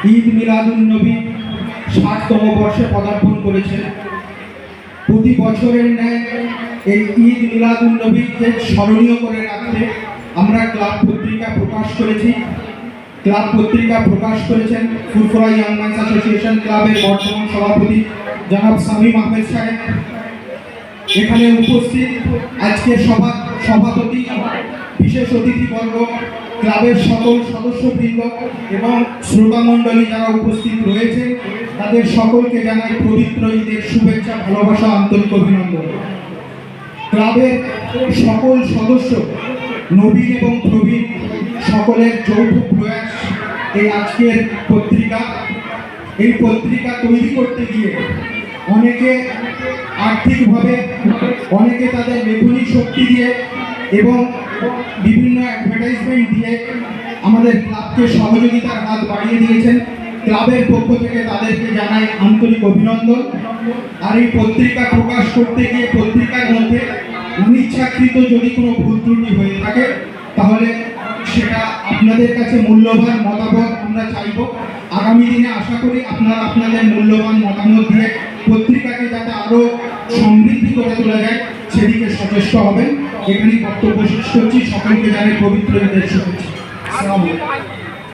ঈদ মিলাদুন্নবী 60তম বর্ষে পদার্পণ করেছে। প্রতি বছরের ন্যায় এই ঈদ মিলাদুন্নবীকে স্মরণীয় করে রাখতে আমরা ক্লাব পত্রিকা প্রকাশ করেছি। ক্লাব পত্রিকা প্রকাশ করেছেন ফুরফুরা ইয়াং ম্যানস অ্যাসোসিয়েশন ক্লাবের বর্তমান সভাপতি জনাব শামীম আহমেদ সাহেব। এখানে উপস্থিত আজকের সভাপতি, বিশেষ অতিথিবর্গ, ক্লাবের সকল সদস্যবৃন্দ এবং শ্রোতামণ্ডলী যারা উপস্থিত রয়েছে, তাদের সকলকে জানাই পবিত্র ঈদের শুভেচ্ছা, ভালোবাসা, আন্তরিক অভিনন্দন। ক্লাবের সকল সদস্য, নবীন এবং প্রবীণ, সকলের যৌথ প্রয়াস এই আজকের এই পত্রিকা তৈরি করতে গিয়ে অনেকে আর্থিকভাবে, অনেকে তাদের লেখনী শক্তি দিয়ে এবং বিভিন্ন অ্যাডভার্টাইজমেন্ট দিয়ে আমাদের ক্লাবকে সহযোগিতার হাত বাড়িয়ে দিয়েছেন। ক্লাবের পক্ষ থেকে তাদেরকে জানাই আন্তরিক অভিনন্দন। আর এই পত্রিকা প্রকাশ করতে গিয়ে পত্রিকার মধ্যে অনিচ্ছাকৃত যদি কোনো ভুল ত্রুটি হয়ে থাকে তাহলে সেটা আপনাদের কাছে মূল্যবান মতামত আমরা চাইব। আগামী দিনে আশা করি আপনারা আপনাদের মূল্যবান মতামত দিয়ে পত্রিকাকে যাতে আরও সমৃদ্ধি করে তোলা যায় সেদিকে সচেষ্ট হবেন। এখানেই বক্তব্য শেষ করছি। সকলকে জানাই পবিত্র ঈদের শুভেচ্ছা। আসসালামু আলাইকুম।